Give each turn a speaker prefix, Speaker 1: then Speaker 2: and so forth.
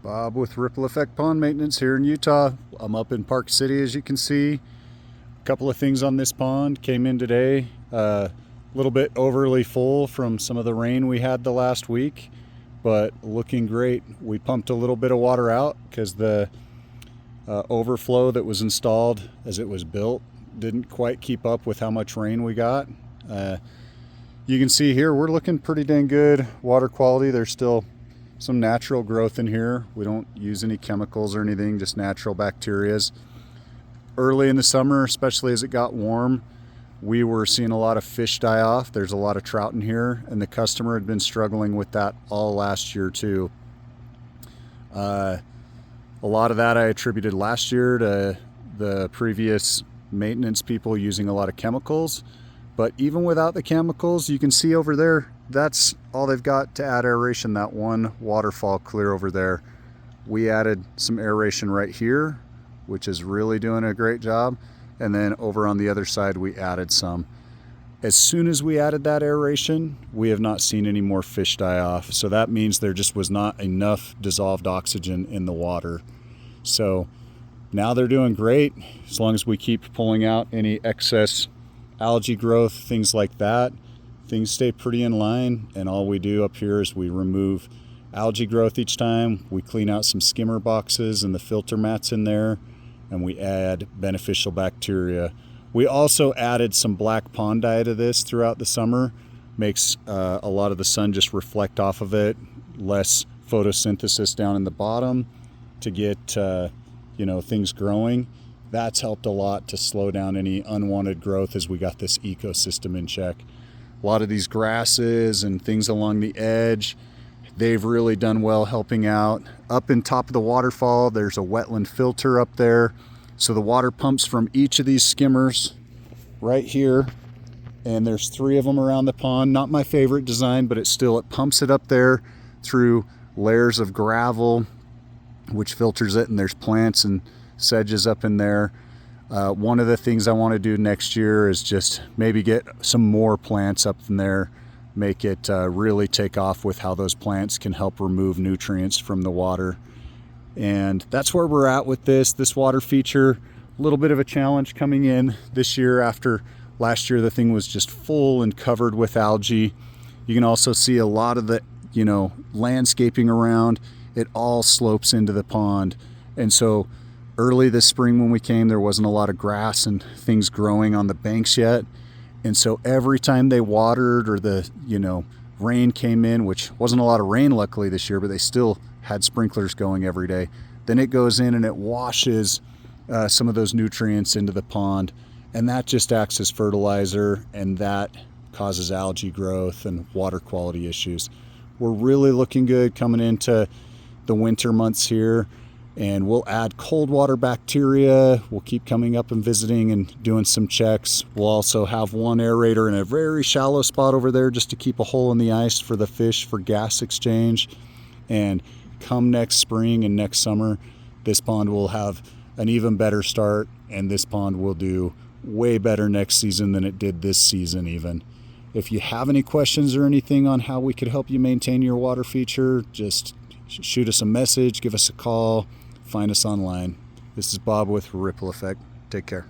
Speaker 1: Bob with Ripple Effect Pond Maintenance here in Utah. I'm up in Park City, as you can see. A couple of things on this pond came in today. A little bit overly full from some of the rain we had the last week, but looking great. We pumped a little bit of water out because the overflow that was installed as it was built didn't quite keep up with how much rain we got. You can see here we're looking pretty dang good water quality. There's still some natural growth in here. We don't use any chemicals or anything, just natural bacterias. Early in the summer, especially as it got warm, we were seeing a lot of fish die off. There's a lot of trout in here, and the customer had been struggling with that all last year too. A lot of that I attributed last year to the previous maintenance people using a lot of chemicals. But even without the chemicals, you can see over there, that's all they've got to add aeration, that one waterfall clear over there. We added some aeration right here, which is really doing a great job. And then over on the other side, we added some. As soon as we added that aeration, we have not seen any more fish die off. So that means there just was not enough dissolved oxygen in the water. So now they're doing great, as long as we keep pulling out any excess algae growth, things like that. Things stay pretty in line, and all we do up here is we remove algae growth each time. We clean out some skimmer boxes and the filter mats in there, and we add beneficial bacteria. We also added some black pond dye to this throughout the summer. Makes a lot of the sun just reflect off of it, less photosynthesis down in the bottom to get things growing. That's helped a lot to slow down any unwanted growth as we got this ecosystem in check. A lot of these grasses and things along the edge, they've really done well helping out. Up in top of the waterfall, there's a wetland filter up there. So the water pumps from each of these skimmers right here. And there's 3 of them around the pond. Not my favorite design, but it pumps it up there through layers of gravel, which filters it, and there's plants and sedges up in there. One of the things I want to do next year is just maybe get some more plants up in there, make it really take off with how those plants can help remove nutrients from the water. And that's where we're at with this water feature. A little bit of a challenge coming in this year after last year the thing was just full and covered with algae. You can also see a lot of the landscaping around. It all slopes into the pond, and so early this spring when we came, there wasn't a lot of grass and things growing on the banks yet. And so every time they watered or the rain came in, which wasn't a lot of rain luckily this year, but they still had sprinklers going every day, then it goes in and it washes some of those nutrients into the pond, and that just acts as fertilizer, and that causes algae growth and water quality issues. We're really looking good coming into the winter months here, and we'll add cold water bacteria. We'll keep coming up and visiting and doing some checks. We'll also have one aerator in a very shallow spot over there just to keep a hole in the ice for the fish for gas exchange. And come next spring and next summer, this pond will have an even better start, and this pond will do way better next season than it did this season even. If you have any questions or anything on how we could help you maintain your water feature, just shoot us a message, give us a call, find us online. This is Bob with Ripple Effect. Take care.